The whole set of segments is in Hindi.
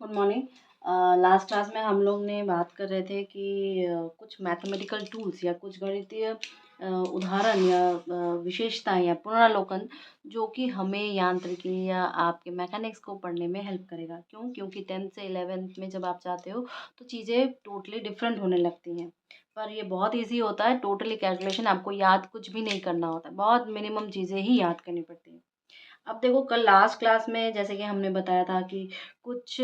Good morning. लास्ट क्लास में हम लोग ने बात कर रहे थे कि कुछ मैथमेटिकल टूल्स या कुछ गणितीय उदाहरण या विशेषताएं या पुनरावलोकन जो कि हमें यांत्रिकी या आपके मैकेनिक्स को पढ़ने में हेल्प करेगा। क्यों? क्योंकि 10th से 11th में जब आप जाते हो तो चीज़ें टोटली डिफरेंट होने लगती हैं। पर ये बहुत इजी होता है, टोटली कैलकुलेशन आपको याद कुछ भी नहीं करना होता है, बहुत मिनिमम चीज़ें ही याद करनी पड़ती हैं। अब देखो, कल लास्ट क्लास में जैसे कि हमने बताया था कि कुछ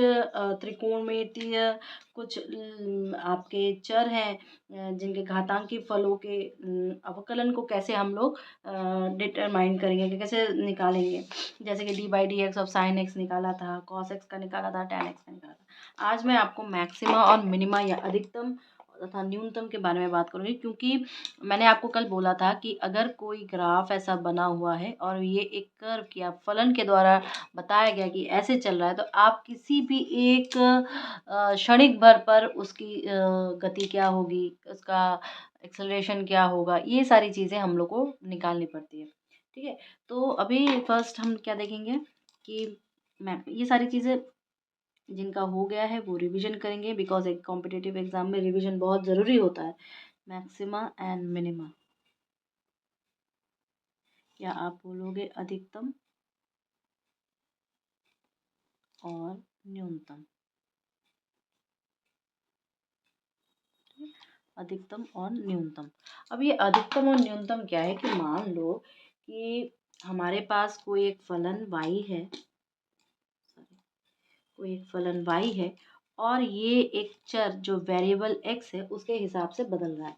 त्रिकोणमितीय कुछ आपके चर हैं, जिनके घातांकी फलों के अवकलन को कैसे हम लोग डिटरमाइन करेंगे कि कैसे निकालेंगे। जैसे कि D by D x of sine x निकाला था, कॉस एक्स का निकाला था, टैन एक्स का निकाला था। आज मैं आपको मैक्सिमा और मिनिमा या अधिकतम तथा न्यूनतम के बारे में बात करूंगी, क्योंकि मैंने आपको कल बोला था कि अगर कोई ग्राफ ऐसा बना हुआ है और ये एक कर्व या फलन के द्वारा बताया गया कि ऐसे चल रहा है, तो आप किसी भी एक क्षणिक भर पर उसकी गति क्या होगी, उसका एक्सेलरेशन क्या होगा, ये सारी चीज़ें हम लोग को निकालनी पड़ती है। ठीक है, तो अभी फर्स्ट हम क्या देखेंगे कि मैं ये सारी चीज़ें जिनका हो गया है वो रिवीजन करेंगे, बिकॉज एक कॉम्पिटिटिव एग्जाम में रिवीजन बहुत ज़रूरी होता है। मैक्सिमा एंड मिनिमा, या आप बोलोगे अधिकतम और न्यूनतम। अधिकतम और न्यूनतम। अब ये अधिकतम और न्यूनतम क्या है कि मान लो कि हमारे पास कोई एक फलन y है, कोई एक फलन y है और ये एक चर जो वेरिएबल x है उसके हिसाब से बदल रहा है।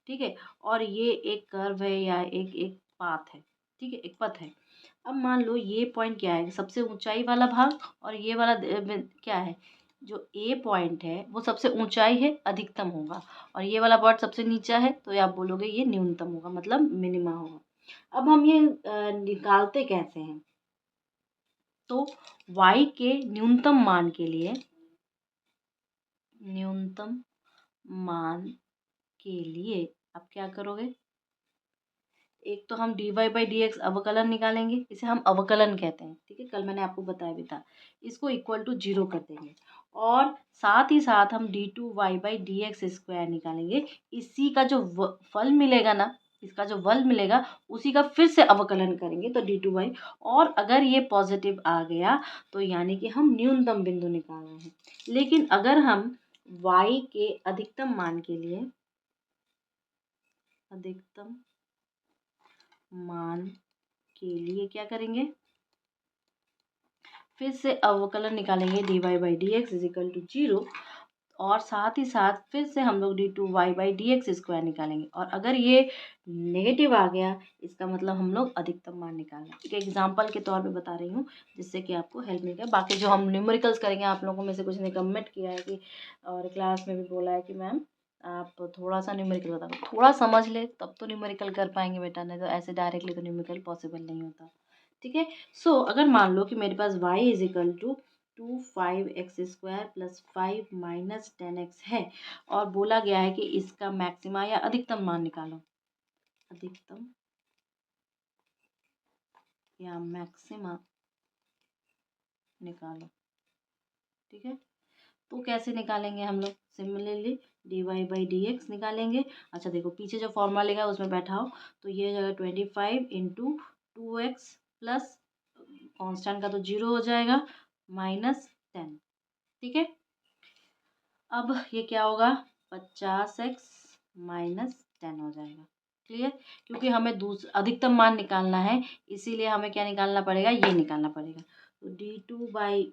ठीक है, और ये एक कर्व है या एक एक पाथ है। ठीक है, एक पथ है। अब मान लो ये पॉइंट क्या है, सबसे ऊंचाई वाला भाग, और ये वाला क्या है, जो ए पॉइंट है वो सबसे ऊंचाई है, अधिकतम होगा, और ये वाला पॉइंट सबसे नीचा है, तो ये आप बोलोगे ये न्यूनतम होगा, मतलब मिनिमा होगा। अब हम ये निकालते कैसे हैं, तो y के न्यूनतम मान के लिए, न्यूनतम मान के लिए आप क्या करोगे, एक तो हम D Y by D X अवकलन निकालेंगे, इसे हम अवकलन कहते हैं। ठीक है, कल मैंने आपको बताया भी था। इसको इक्वल टू 0 कर देंगे, और साथ ही साथ हम D two Y by D x square निकालेंगे। इसी का जो फल मिलेगा ना, इसका जो वल मिलेगा उसी का फिर से अवकलन करेंगे, तो डी टू वाई। और अगर ये पॉजिटिव आ गया तो यानी कि हम न्यूनतम बिंदु निकाल रहे हैं। लेकिन अगर हम y के अधिकतम मान के लिए, अधिकतम मान के लिए क्या करेंगे, फिर से अवकलन निकालेंगे, d Y by D x is equal to 0, और साथ ही साथ फिर से हम लोग d two Y by D x square निकालेंगे। और अगर ये नेगेटिव आ गया, इसका मतलब हम लोग अधिकतम मान निकालना। ठीक है, एग्जाम्पल के तौर पे बता रही हूँ जिससे कि आपको हेल्प मिलेगा। बाकी जो हम न्यूमेरिकल्स करेंगे, आप लोगों में से कुछ ने कमेंट किया है कि, और क्लास में भी बोला है कि मैम आप थोड़ा सा न्यूमेरिकल बता दो, थोड़ा समझ ले तब तो न्यूमेरिकल कर पाएंगे बेटा, नहीं तो ऐसे डायरेक्टली तो न्यूमेरिकल पॉसिबल नहीं होता। ठीक है, सो अगर मान लो कि मेरे पास y is equal to 5x² plus 5 minus 10x है, और बोला गया है कि इसका मैक्सिमा या अधिकतम मान निकालो, अधिकतम या मैक्सिमा निकालो। ठीक है, तो कैसे निकालेंगे हम लोग, similarly d Y by D x निकालेंगे। अच्छा देखो, पीछे जो फॉर्मूला लिखा है उसमें बैठाओ, तो ये हो जाएगा 25 इंटू 2x प्लस कॉन्स्टेंट का तो 0 हो जाएगा, माइनस 10। ठीक है, अब ये क्या होगा, 50x माइनस 10 हो जाएगा। क्लियर, क्योंकि हमें अधिकतम मान निकालना है, इसीलिए हमें क्या निकालना पड़ेगा, ये निकालना पड़ेगा। तो d two by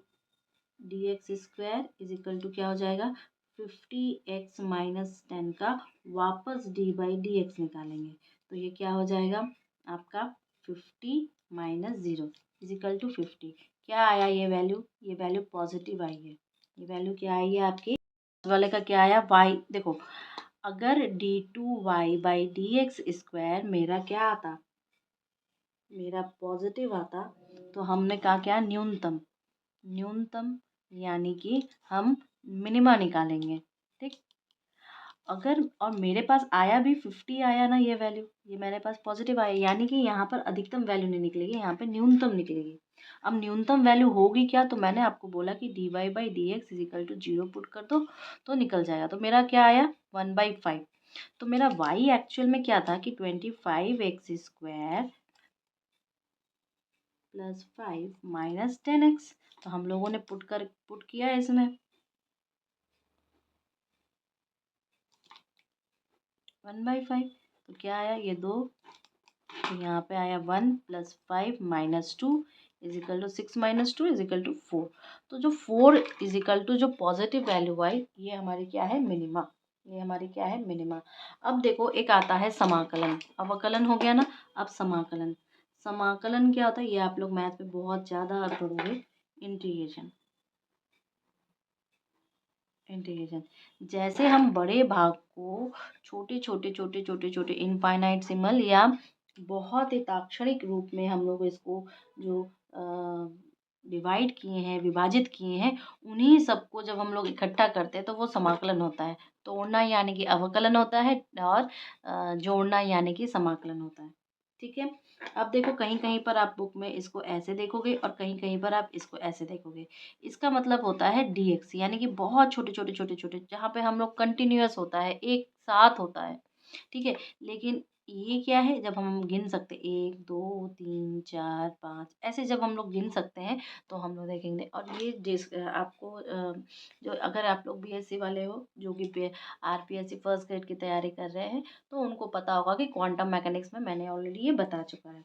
D x square is equal to क्या हो जाएगा, 50x माइनस 10 का वापस डी बाई डी एक्स निकालेंगे, तो ये क्या हो जाएगा आपका 50 माइनस 0 इज इक्वल टू 50। क्या आया ये वैल्यू पॉजिटिव आई है। ये वैल्यू क्या आई है आपकी, वाले का क्या आया, y। देखो, अगर d two Y by D x square मेरा क्या आता, मेरा पॉजिटिव आता, तो हमने कहा क्या, न्यूनतम, न्यूनतम यानी कि हम मिनिमा निकालेंगे। ठीक, अगर और मेरे पास आया भी 50 आया ना, ये वैल्यू, ये मेरे पास पॉजिटिव आया, यानी कि यहाँ पर अधिकतम वैल्यू नहीं निकलेगी, यहाँ पे न्यूनतम निकलेगी। अब न्यूनतम वैल्यू होगी क्या, तो मैंने आपको बोला कि dy/dx इजिकल टू 0 पुट कर दो तो निकल जाएगा। तो मेरा क्या आया 1/5। तो मेरा y एक्चुअल में क्या था कि 25x² प्लस 5 माइनस 10x। तो हम लोगों ने पुट किया है इसमें 1/5। तो क्या आया ये 2, तो यहाँ पे आया 1 plus 5 minus 2 is equal to 6 minus 2 is equal to 4। तो जो 4 इजिकल टू जो पॉजिटिव वैल्यू आई, ये हमारी क्या है मिनिमा, ये हमारी क्या है मिनिमा। अब देखो एक आता है समाकलन, अवकलन हो गया ना, अब समाकलन। समाकलन क्या होता है, ये आप लोग मैथ में बहुत ज़्यादा पढ़ोगे। इंटीग्रेशन, इंटीग्रेशन जैसे हम बड़े भाग को छोटे छोटे छोटे छोटे छोटे इनफाइनाइटसिमल या बहुत ही ताक्षणिक रूप में हम लोग इसको जो डिवाइड किए हैं, विभाजित किए हैं, उन्हीं सबको जब हम लोग इकट्ठा करते हैं तो वो समाकलन होता है। तोड़ना यानी कि अवकलन होता है, और जोड़ना यानी कि समाकलन होता है। ठीक है। अब देखो कहीं कहीं पर आप बुक में इसको ऐसे देखोगे और कहीं कहीं पर आप इसको ऐसे देखोगे। इसका मतलब होता है dx, यानी कि बहुत छोटे छोटे छोटे छोटे, जहाँ पे हम लोग कंटिन्यूअस होता है, एक साथ होता है। ठीक है। लेकिन ये क्या है, जब हम गिन सकते 1 2 3 4 5 ऐसे जब हम लोग गिन सकते हैं तो हम लोग देखेंगे। और ये जिस आपको जो अगर आप लोग बीएससी वाले हो जो कि आरपीएससी फर्स्ट ग्रेड की तैयारी कर रहे हैं, तो उनको पता होगा कि क्वांटम मैकेनिक्स में मैंने ऑलरेडी ये बता चुका है।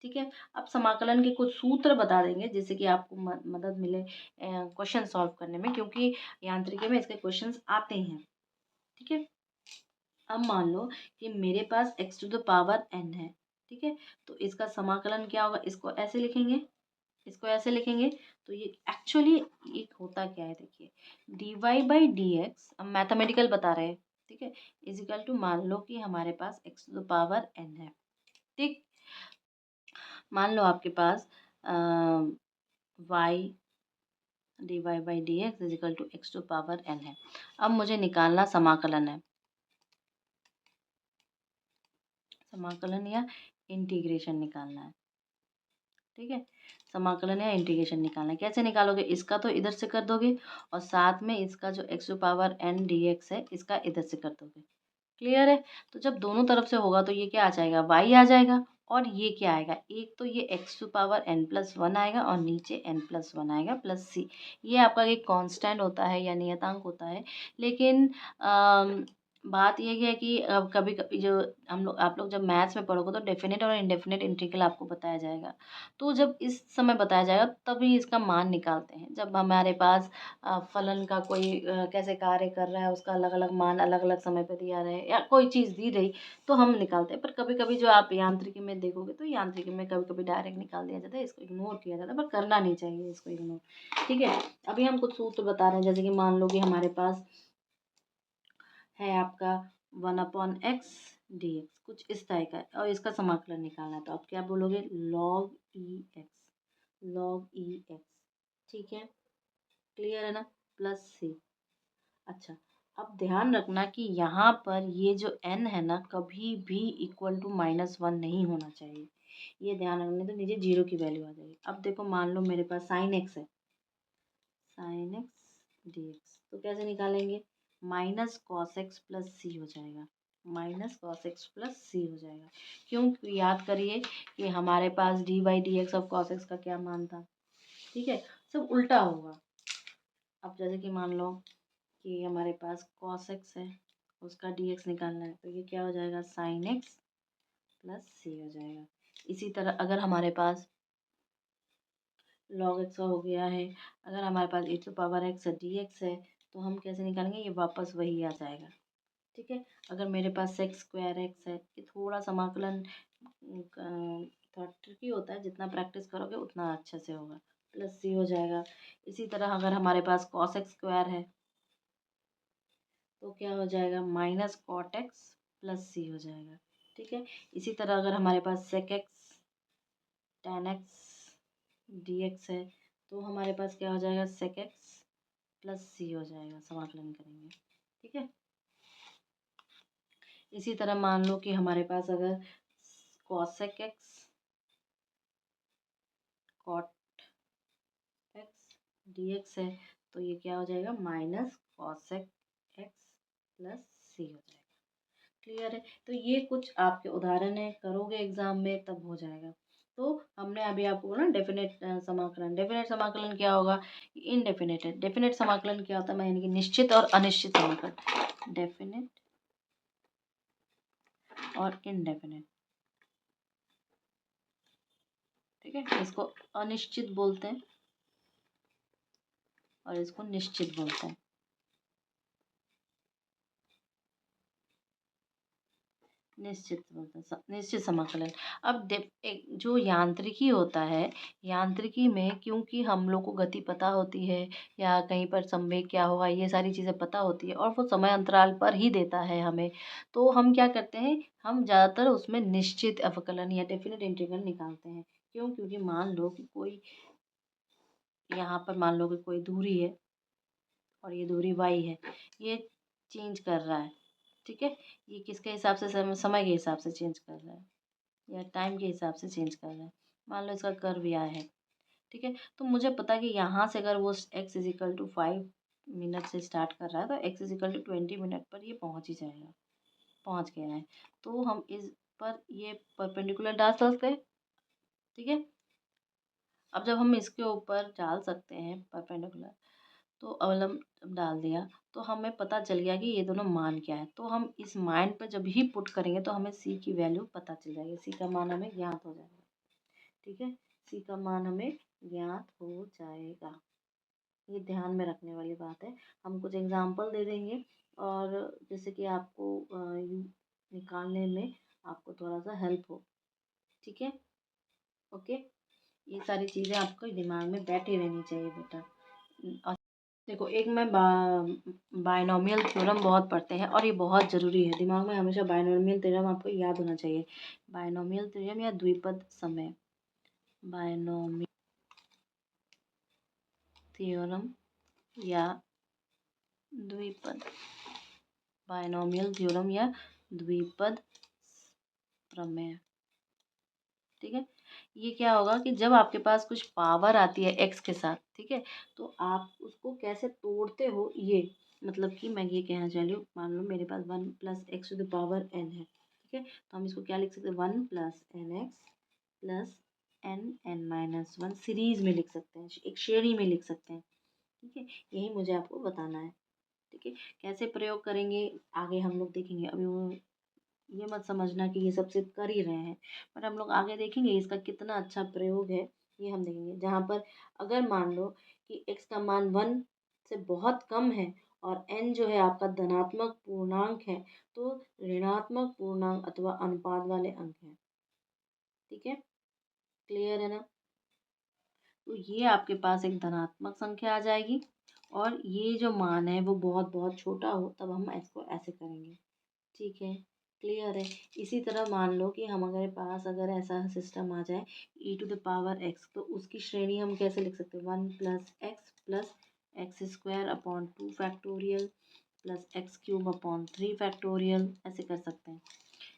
ठीक है। अब समाकलन के कुछ सूत्र बता देंगे जिससे कि आपको मदद मिले क्वेश्चन सॉल्व करने में, क्योंकि यांत्रिकी में इसके क्वेश्चंस आते हैं। ठीक है। अब मान लो कि मेरे पास x to the power n है। ठीक है। तो इसका समाकलन क्या होगा, इसको ऐसे लिखेंगे, इसको ऐसे लिखेंगे। तो ये एक्चुअली एक होता क्या है, देखिए dy/dx, अब मैथमेटिकल बता रहे हैं। ठीक है। इजिकल टू मान लो कि हमारे पास x to the power n है। ठीक। मान लो आपके पास y dy/dx is equal to x to power n है। अब मुझे निकालना समाकलन है, समाकलन या इंटीग्रेशन निकालना है। ठीक है। समाकलन या इंटीग्रेशन निकालना है। कैसे निकालोगे, इसका तो इधर से कर दोगे और साथ में इसका जो x to power n dx है इसका इधर से कर दोगे। क्लियर है। तो जब दोनों तरफ से होगा तो ये क्या आ जाएगा, y आ जाएगा। और ये क्या आएगा, एक तो ये x to power n plus 1 आएगा और नीचे n प्लस 1 आएगा प्लस c। ये आपका एक कांस्टेंट होता है या नियतांक होता है। लेकिन बात ये है कि अब कभी कभी जो हम लोग आप लोग जब मैथ्स में पढ़ोगे तो डेफिनेट और इनडेफिनेट इंटीग्रल आपको बताया जाएगा। तो जब इस समय बताया जाएगा तभी इसका मान निकालते हैं। जब हमारे पास फलन का कोई कैसे कार्य कर रहा है, उसका अलग अलग मान अलग अलग समय पर दिया रहे या कोई चीज़ दी रही, तो हम निकालते हैं। पर कभी कभी जो आप यांत्रिकी में देखोगे तो यांत्रिकी में कभी कभी डायरेक्ट निकाल दिया जाता है, इसको इग्नोर किया जाता है, पर करना नहीं चाहिए इसको इग्नोर। ठीक है। अभी हम कुछ सूत्र बता रहे हैं, जैसे कि मान लो कि हमारे पास है आपका 1/x dx, कुछ इस तरह का है, और इसका समाकलन निकालना है। तो आप क्या बोलोगे, log e x, log e x। ठीक है। क्लियर है ना, प्लस c। अच्छा। अब ध्यान रखना कि यहाँ पर ये जो n है ना, कभी भी इक्वल टू -1 नहीं होना चाहिए। ये ध्यान रखने, तो नीचे 0 की वैल्यू आ जाएगी। अब देखो मान लो मेरे पास साइन x है, साइन एक्स dx, तो कैसे निकालेंगे, minus cos x plus c हो जाएगा, minus cos x plus c हो जाएगा। क्यों, याद करिए कि हमारे पास dy/dx ऑफ कॉस एक्स का क्या मान था। ठीक है। सब उल्टा होगा। अब जैसे कि मान लो कि हमारे पास कॉस एक्स है, उसका dx निकालना है, तो ये क्या हो जाएगा, साइन एक्स प्लस सी हो जाएगा। इसी तरह अगर हमारे पास log x हो गया है, अगर हमारे पास e to power x dx है, तो हम कैसे निकालेंगे, ये वापस वही आ जाएगा। ठीक है। अगर मेरे पास सेक्स स्क्वायर एक्स है, ये थोड़ा समाकलन थोड़ा ट्रिकी होता है, जितना प्रैक्टिस करोगे उतना अच्छे से होगा, प्लस सी हो जाएगा। इसी तरह अगर हमारे पास कॉस एक्स स्क्वायर है तो क्या हो जाएगा, minus cot x plus c हो जाएगा। ठीक है। इसी तरह अगर हमारे पास sec x tan x d x है, तो हमारे पास क्या हो जाएगा, सेक एक्स प्लस सी हो जाएगा, समाकलन करेंगे। ठीक है। इसी तरह मान लो कि हमारे पास अगर cosec x cot x dx है, तो ये क्या हो जाएगा, minus cosec x plus c हो जाएगा। क्लियर है। तो ये कुछ आपके उदाहरण है, करोगे एग्जाम में तब हो जाएगा। तो हमने अभी आपको बोला डेफिनेट समाकलन। डेफिनेट समाकलन क्या होगा, इनडेफिनेट है। डेफिनेट समाकलन क्या होता है, यानी कि निश्चित और अनिश्चित समाकलन। डेफिनेट और इनडेफिनेट, ठीक है। इसको अनिश्चित बोलते हैं और इसको निश्चित बोलते हैं। निश्चित बोलते हैं, निश्चित समाकलन। अब एक जो यांत्रिकी होता है, यांत्रिकी में क्योंकि हम लोग को गति पता होती है या कहीं पर संवेग क्या होगा, ये सारी चीज़ें पता होती है और वो समय अंतराल पर ही देता है हमें, तो हम क्या करते हैं, हम ज़्यादातर उसमें निश्चित अवकलन या डेफिनेट इंटीग्रल निकालते हैं। क्यों, क्योंकि मान लो कि कोई, यहाँ पर मान लो कि कोई दूरी है और ये दूरी y है, ये चेंज कर रहा है, ठीक है। ये किसके हिसाब से, समय के हिसाब से चेंज कर रहा है या टाइम के हिसाब से चेंज कर रहा है। मान लो इसका कर्व यह है, ठीक है। तो मुझे पता है कि यहाँ से अगर वो x इजिकल टू 5 मिनट से स्टार्ट कर रहा है तो x इजिकल टू 20 मिनट पर ये पहुँच ही जाएगा, पहुँच गया है। तो हम इस पर ये परपेंडिकुलर डाल सकते हैं, ठीक है। अब जब हम इसके ऊपर डाल सकते हैं परपेंडिकुलर, तो अवलंब डाल दिया, तो हमें पता चल गया कि ये दोनों मान क्या है। तो हम इस मान पर जब ही पुट करेंगे तो हमें सी की वैल्यू पता चल जाएगी, सी का मान हमें ज्ञात हो जाएगा, ठीक है। सी का मान हमें ज्ञात हो जाएगा। ये ध्यान में रखने वाली बात है। हम कुछ एग्जाम्पल दे देंगे और जैसे कि आपको निकालने में आपको थोड़ा सा हेल्प हो, ठीक है। ओके, ये सारी चीज़ें आपको दिमाग में बैठी रहनी चाहिए बेटा। और देखो, एक में बायनोमियल थ्योरम बहुत पढ़ते हैं और ये बहुत ज़रूरी है, दिमाग में हमेशा बायनोमियल थ्योरम आपको याद होना चाहिए। बायनोमियल थ्योरम या द्विपद समय, बायनोमियल थ्योरम या द्विपद, बायनोमियल थ्योरम या द्विपद प्रमेय, ठीक है। ये क्या होगा कि जब आपके पास कुछ पावर आती है एक्स के साथ, ठीक है, तो आप उसको कैसे तोड़ते हो, ये मतलब कि मैं ये कहना चाह रही हूँ, मान लो मेरे पास 1 + x⁴n है, ठीक है। तो हम इसको क्या लिख सकते हैं, 1 + nx plus n n-1 series में लिख सकते हैं, एक श्रेणी में लिख सकते हैं, ठीक है। यही मुझे आपको बताना है, ठीक है। कैसे प्रयोग करेंगे आगे हम लोग देखेंगे। अभी वो ये मत समझना कि ये सब सिर्फ कर ही रहे हैं, पर हम लोग आगे देखेंगे इसका कितना अच्छा प्रयोग है, ये हम देखेंगे। जहाँ पर अगर मान लो कि x का मान 1 से बहुत कम है और n जो है आपका धनात्मक पूर्णांक है, तो ऋणात्मक पूर्णांक अथवा अनुपात वाले अंक हैं, ठीक है। क्लियर है ना। तो ये आपके पास एक धनात्मक संख्या आ जाएगी और ये जो मान है वो बहुत बहुत छोटा हो, तब हम इसको ऐसे करेंगे, ठीक है। क्लियर है। इसी तरह मान लो कि हमारे पास अगर ऐसा सिस्टम आ जाए e⁻x, तो उसकी श्रेणी हम कैसे लिख सकते हैं, 1 + x plus x² upon 2 factorial plus x³ upon 3 factorial, ऐसे कर सकते हैं।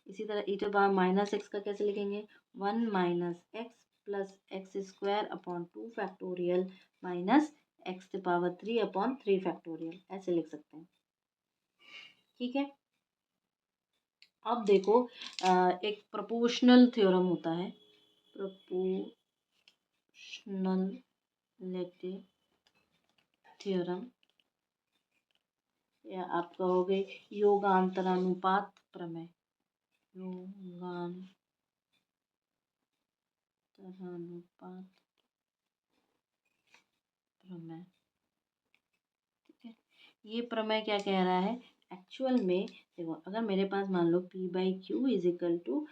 इसी तरह e⁻−x का कैसे लिखेंगे, 1 - x plus x² upon 2 factorial minus x⁻3 upon 3 factorial, ऐसे लिख सकते हैं, ठीक है। अब देखो, एक प्रोपोर्शनल थ्योरम होता है, प्रोपोर्शनलिटी थ्योरम, या आप कहोगे योगांतरानुपात प्रमेय, योगांतरानुपात प्रमेय, ठीक है। ये प्रमेय क्या कह रहा है, एक्चुअल में देखो, अगर मेरे पास मान लो P/Q इजिकल टू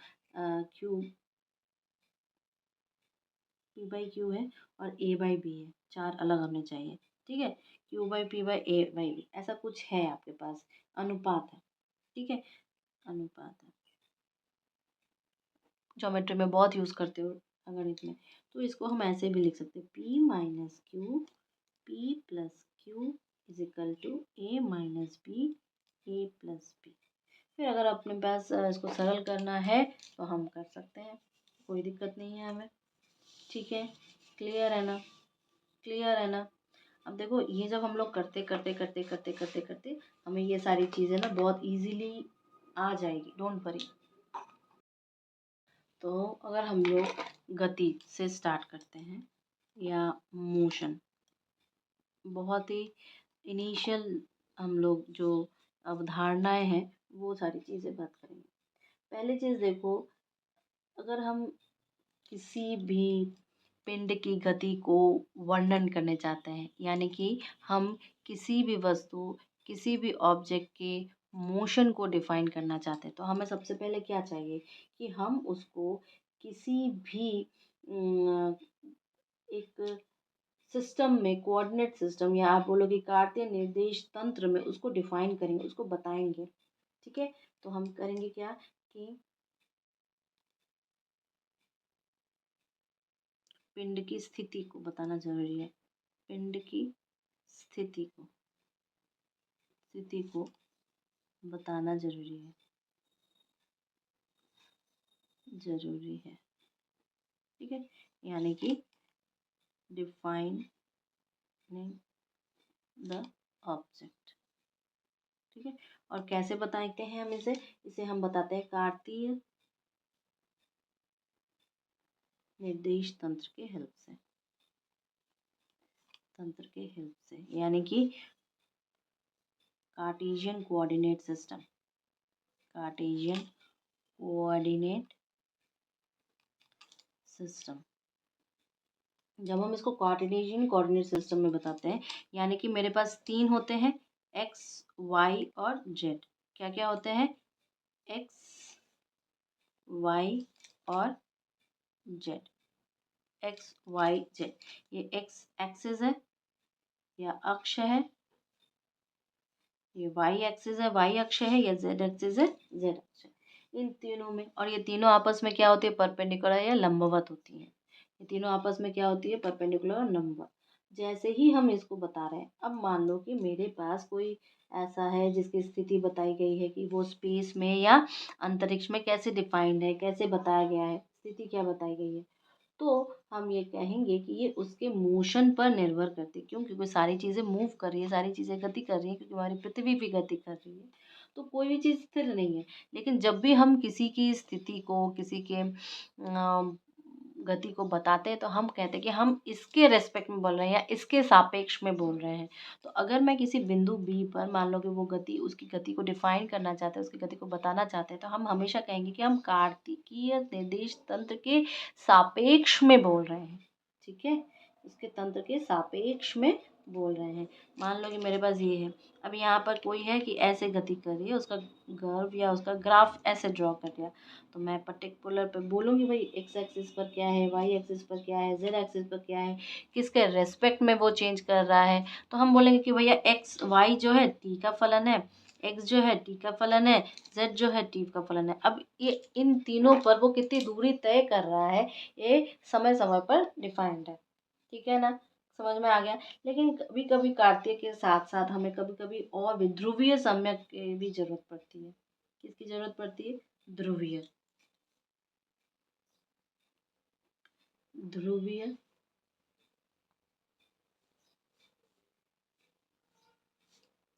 P/Q है और A/B है, चार अलग होने चाहिए, ठीक है। Q/P/A/B ऐसा कुछ है आपके पास, अनुपात है, ठीक है, अनुपात है। ज्योमेट्री में बहुत यूज़ करते हो, गणित में, तो इसको हम ऐसे भी लिख सकते हैं, P-Q P+Q is equal to A-B A+B। फिर अगर अपने पास इसको सरल करना है तो हम कर सकते हैं, कोई दिक्कत नहीं है हमें। ठीक है, क्लियर है ना? क्लियर है ना? अब देखो ये जब हम लोग करते करते करते करते करते करते हमें ये सारी चीज़ें ना बहुत इजीली आ जाएगी, डोंट वरी। तो अगर हम लोग गति से स्टार्ट करते हैं या मोशन, बहुत ही इनिशियल हम लोग जो अवधारणाएं हैं वो सारी चीज़ें बात करेंगे। पहली चीज़ देखो, अगर हम किसी भी पिंड की गति को वर्णन करने चाहते हैं, यानी कि हम किसी भी वस्तु, किसी भी ऑब्जेक्ट के मोशन को डिफाइन करना चाहते हैं, तो हमें सबसे पहले क्या चाहिए कि हम उसको किसी भी एक सिस्टम में, कोऑर्डिनेट सिस्टम या आप बोलोगे कार्तीय निर्देश तंत्र में उसको डिफाइन करेंगे, उसको बताएंगे। ठीक है, तो हम करेंगे क्या कि पिंड की स्थिति को बताना जरूरी है। पिंड की स्थिति को बताना जरूरी है। ठीक है, यानी कि डिफाइनिंग द ऑब्जेक्ट। ठीक है, और कैसे बताते हैं हम इसे हम बताते हैं कार्तीय निर्देश तंत्र के हेल्प से, यानी कि कार्टेशियन कोऑर्डिनेट सिस्टम। जब हम इसको कार्टेशियन कोऑर्डिनेट सिस्टम में बताते हैं, यानी कि मेरे पास 3 होते हैं, एक्स, वाई और जेड। क्या क्या होते हैं? एक्स, वाई और जेड। X, y, z. ये एक्स एक्सिस है या अक्ष है, ये वाई एक्सिस है, वाई अक्ष है, या जेड एक्सिस है, जेड अक्ष है। इन तीनों में, और ये तीनों आपस में क्या होती है? परपेंडिकुलर या लंबवत होती है। ये तीनों आपस में क्या होती है? परपेंडिकुलर और लंबवत। जैसे ही हम इसको बता रहे हैं, अब मान लो कि मेरे पास कोई ऐसा है जिसकी स्थिति बताई गई है कि वो स्पेस में या अंतरिक्ष में कैसे डिफाइंड है, कैसे बताया गया है, स्थिति क्या बताई गई है, तो हम ये कहेंगे कि ये उसके मोशन पर निर्भर करती है। क्यों? क्योंकि सारी चीज़ें मूव कर रही है, सारी चीज़ें गति कर रही हैं, क्योंकि हमारी पृथ्वी भी गति कर रही है। तो कोई भी चीज़ स्थिर नहीं है। लेकिन जब भी हम किसी की स्थिति को, किसी के गति को बताते हैं, तो हम कहते हैं कि हम इसके रेस्पेक्ट में बोल रहे हैं या इसके सापेक्ष में बोल रहे हैं। तो अगर मैं किसी बिंदु बी पर मान लो कि वो गति, उसकी गति को डिफाइन करना चाहते हैं, उसकी गति को बताना चाहते हैं, तो हम हमेशा कहेंगे कि हम कार्तिकीय निर्देश तंत्र के सापेक्ष में बोल रहे हैं। ठीक है, उसके तंत्र के सापेक्ष में बोल रहे हैं। मान लो कि मेरे पास ये है, अब यहाँ पर कोई है कि ऐसे गति कर रही है, उसका कर्व या उसका ग्राफ ऐसे ड्रॉ कर दिया, तो मैं पर्टिकुलर पे बोलूँगी भाई एक्स एक्सिस पर क्या है, वाई एक्सिस पर क्या है, जेड एक्सिस पर क्या है, किसके रेस्पेक्ट में वो चेंज कर रहा है। तो हम बोलेंगे कि भैया एक्स वाई जो है टी का फलन है, एक्स जो है टी का फलन है, जेड जो है टी का फलन है। अब ये इन तीनों पर वो कितनी दूरी तय कर रहा है, ये समय समय पर डिफाइंड है। ठीक है ना? समझ में आ गया। लेकिन कभी कभी कार्तीय के साथ साथ हमें कभी कभी और भी ध्रुवीय सम्यक की भी जरूरत पड़ती है। किसकी जरूरत पड़ती है? ध्रुवीय। ध्रुवीय,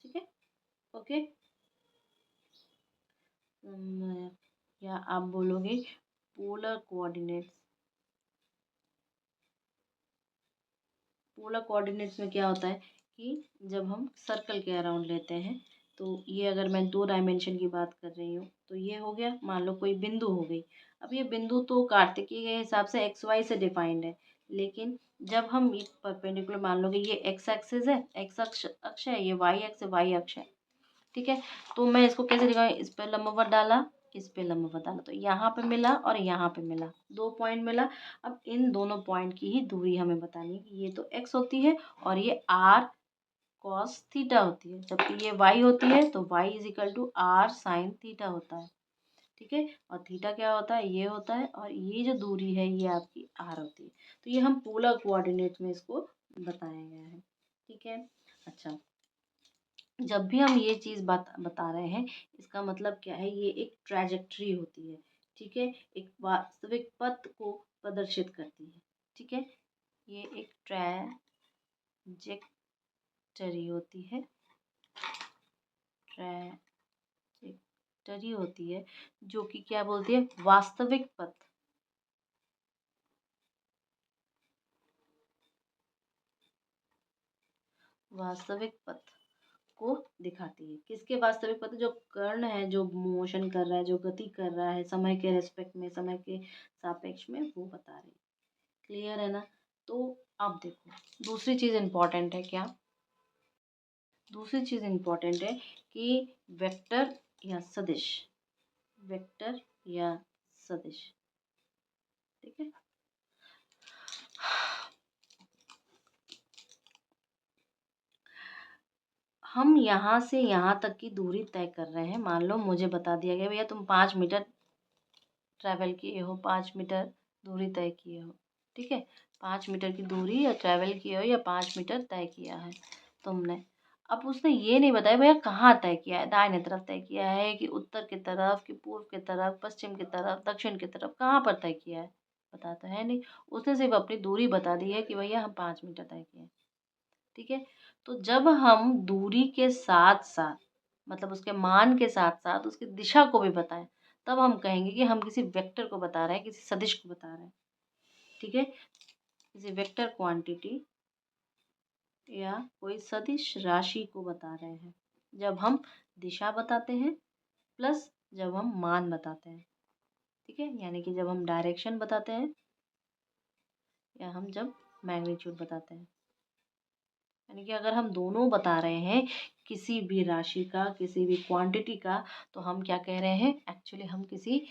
ठीक है, ओके। या आप बोलोगे पोलर कोऑर्डिनेट्स। पोलर कोऑर्डिनेट्स में क्या होता है कि जब हम सर्कल के अराउंड लेते हैं, तो ये अगर मैं 2 डायमेंशन की बात कर रही हूँ, तो ये हो गया, मान लो कोई बिंदु हो गई। अब ये बिंदु तो कार्तिकीय के हिसाब से एक्स वाई से डिफाइंड है, लेकिन जब हम ये परपेंडिकुलर, मान लो कि ये एक्स एक्सिस है, एक्स अक्ष है, ये वाई एक्स है, वाई अक्ष है। ठीक है, तो मैं इसको कैसे दिखाऊँ? इस पर लंबवत डाला, इस पे लंबवत डाला, तो यहाँ पे मिला और यहाँ पे मिला, 2 पॉइंट मिला। अब इन दोनों पॉइंट की ही दूरी हमें बतानी है कि ये तो x होती है और ये r cos थीटा होती है, जबकि ये y होती है, तो y is equal to r sin theta होता है। ठीक है, और थीटा क्या होता है? ये होता है, और ये जो दूरी है ये आपकी r होती है। तो ये हम पोलर कोऑर्डिनेट में इसको बताया गया है। ठीक है, अच्छा, जब भी हम ये चीज़ बता रहे हैं, इसका मतलब क्या है, ये एक ट्रैजेक्टरी होती है, ठीक है, एक वास्तविक पथ को प्रदर्शित करती है, ठीक है, ये एक ट्रैजेक्टरी होती है, ट्रैजेक्टरी होती है, जो कि क्या बोलती है, वास्तविक पथ, वास्तविक पथ को दिखाती है। किसके वास्तविक पथ, जो कर्ण है, जो मोशन कर रहा है, जो गति कर रहा है समय के रेस्पेक्ट में, समय के सापेक्ष में, वो बता रही है। क्लियर है ना। तो अब देखो, दूसरी चीज़ इम्पोर्टेंट है क्या, दूसरी चीज़ इम्पोर्टेंट है कि वेक्टर या सदिश, वेक्टर या सदिश, ठीक है। हम यहाँ से यहाँ तक की दूरी तय कर रहे हैं। मान लो मुझे बता दिया गया भैया तुम 5 मीटर ट्रैवल किए हो, 5 मीटर दूरी तय किए हो, ठीक है, 5 मीटर की दूरी या ट्रैवल किए हो या 5 मीटर तय किया है तुमने। अब उसने ये नहीं बताया भैया कहाँ तय किया है, दाहिने तरफ तय किया है कि उत्तर की तरफ, कि पूर्व की तरफ, पश्चिम की तरफ, दक्षिण की तरफ, कहाँ पर तय किया है, पता तो है नहीं। उसने सिर्फ अपनी दूरी बता दी है कि भैया हम 5 मीटर तय किए हैं, ठीक है। तो जब हम दूरी के साथ साथ, मतलब उसके मान के साथ साथ उसकी दिशा को भी बताएं, तब हम कहेंगे कि हम किसी वेक्टर को बता रहे हैं, किसी सदिश को बता रहे हैं, ठीक है, किसी वेक्टर क्वांटिटी या कोई सदिश राशि को बता रहे हैं, जब हम दिशा बताते हैं प्लस जब हम मान बताते हैं, ठीक है, यानी कि जब हम डायरेक्शन बताते हैं या हम जब मैग्नीट्यूड बताते हैं, यानी कि अगर हम दोनों बता रहे हैं किसी भी राशि का, किसी भी क्वांटिटी का, तो हम क्या कह रहे हैं, एक्चुअली हम किसी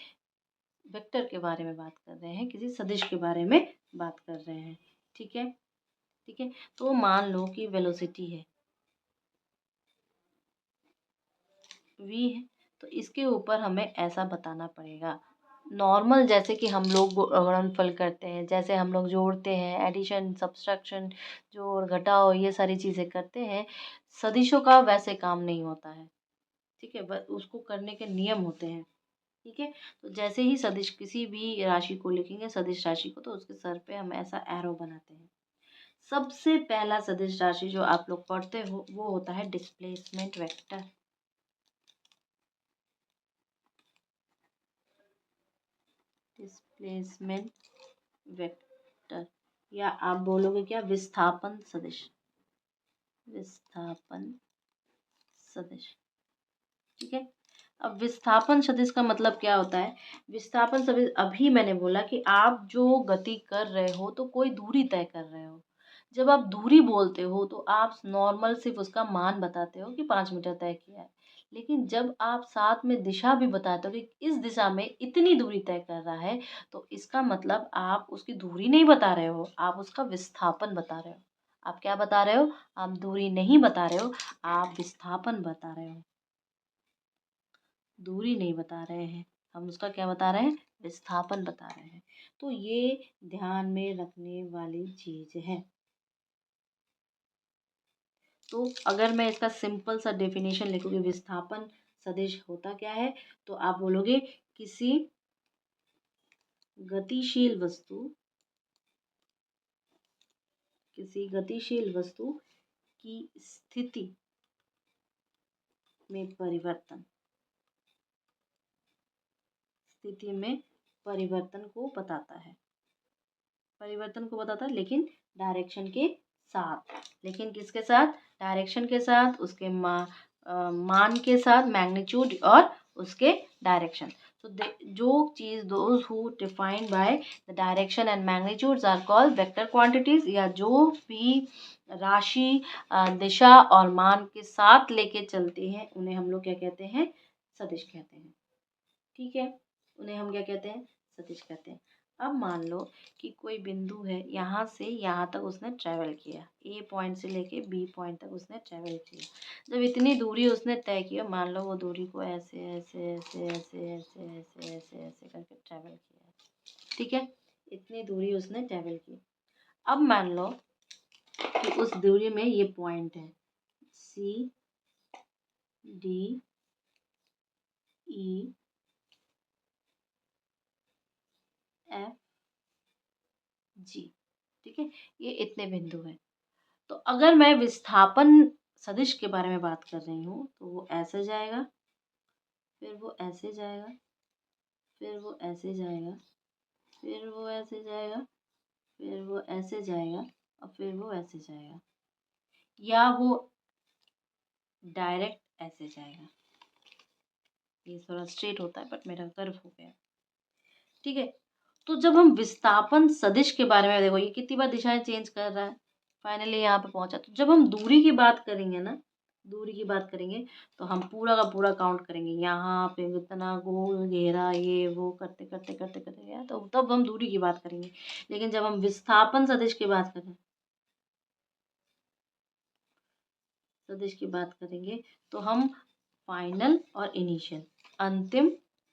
वेक्टर के बारे में बात कर रहे हैं, किसी सदिश के बारे में बात कर रहे हैं, ठीक है, ठीक है। तो मान लो कि वेलोसिटी है v है, तो इसके ऊपर हमें ऐसा बताना पड़ेगा, नॉर्मल जैसे कि हम लोग गुणनफल करते हैं, जैसे हम लोग जोड़ते हैं, एडिशन सब्सट्रैक्शन, जोड़ घटाव, ये सारी चीज़ें करते हैं, सदिशों का वैसे काम नहीं होता है, ठीक है, बस उसको करने के नियम होते हैं, ठीक है। तो जैसे ही सदिश किसी भी राशि को लिखेंगे, सदिश राशि को, तो उसके सर पे हम ऐसा एरो बनाते हैं। सबसे पहला सदिश राशि जो आप लोग पढ़ते हो वो होता है डिस्प्लेसमेंट वेक्टर, डिस्प्लेसमेंट वेक्टर, या आप बोलोगे क्या, विस्थापन सदिश, विस्थापन सदिश, ठीक है। अब विस्थापन सदिश का मतलब क्या होता है, विस्थापन सदिश, अभी मैंने बोला कि आप जो गति कर रहे हो तो कोई दूरी तय कर रहे हो, जब आप दूरी बोलते हो तो आप नॉर्मल सिर्फ उसका मान बताते हो कि 5 मीटर तय किया है, लेकिन जब आप साथ में दिशा भी बताते हो कि इस दिशा में इतनी दूरी तय कर रहा है, तो इसका मतलब आप उसकी दूरी नहीं बता रहे हो, आप उसका विस्थापन बता रहे हो। आप क्या बता रहे हो, आप दूरी नहीं बता रहे हो, आप विस्थापन बता रहे हो, दूरी नहीं बता रहे हैं, हम उसका क्या बता रहे हैं, विस्थापन बता रहे हैं। तो ये ध्यान में रखने वाली चीज़ है। तो अगर मैं इसका सिंपल सा डेफिनेशन लिखूँगी, विस्थापन सदिश होता क्या है, तो आप बोलोगे किसी गतिशील वस्तु, किसी गतिशील वस्तु की स्थिति में परिवर्तन, स्थिति में परिवर्तन को बताता है, परिवर्तन को बताता है, लेकिन डायरेक्शन के साथ, लेकिन किसके साथ, डायरेक्शन के साथ, उसके मान के साथ, मैग्नीट्यूड और उसके डायरेक्शन। तो जो चीज़, those who defined by the direction and magnitudes are called vector quantities, या जो भी राशि दिशा और मान के साथ लेके चलते हैं उन्हें हम लोग क्या कहते हैं, सदिश कहते हैं, ठीक है, उन्हें हम क्या कहते हैं, सदिश कहते हैं। अब मान लो कि कोई बिंदु है, यहाँ से यहाँ तक उसने ट्रैवल किया, ए पॉइंट से लेके बी पॉइंट तक उसने ट्रैवल किया, जब इतनी दूरी उसने तय किया, मान लो वो दूरी को ऐसे ऐसे ऐसे ऐसे ऐसे ऐसे ऐसे ऐसे करके ट्रैवल किया, ठीक है, इतनी दूरी उसने ट्रैवल की। अब मान लो कि उस दूरी में ये पॉइंट है C D E F G. ठीक है, ये इतने बिंदु हैं। तो अगर मैं विस्थापन सदिश के बारे में बात कर रही हूँ तो वो ऐसे जाएगा, फिर वो ऐसे जाएगा, फिर वो ऐसे जाएगा, फिर वो ऐसे जाएगा, फिर वो ऐसे जाएगा और फिर वो ऐसे जाएगा, या वो डायरेक्ट ऐसे जाएगा। ये थोड़ा स्ट्रेट होता है बट मेरा कर्व हो गया। ठीक है, तो जब हम विस्थापन सदिश के बारे में, देखो ये कितनी बार दिशाएं चेंज कर रहा है, फाइनली यहाँ पे पहुंचा। तो जब हम दूरी की बात करेंगे ना, दूरी की बात करेंगे तो हम पूरा का पूरा काउंट करेंगे, यहाँ पे इतना गोल घेरा ये वो करते करते करते करते गया, तो तब हम दूरी की बात करेंगे। लेकिन जब हम विस्थापन सदिश की बात करें, सदिश की बात करेंगे तो हम फाइनल और इनिशियल, अंतिम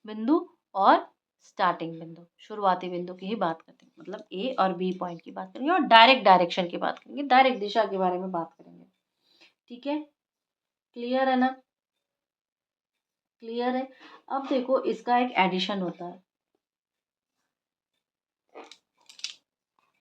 बिंदु और स्टार्टिंग बिंदु, शुरुआती बिंदु की ही बात करते हैं। मतलब ए और बी पॉइंट की बात करेंगे और डायरेक्ट डायरेक्शन की बात करेंगे, डायरेक्ट दिशा के बारे में बात करेंगे। ठीक है, क्लियर है ना? क्लियर है। अब देखो इसका एक एडिशन होता है,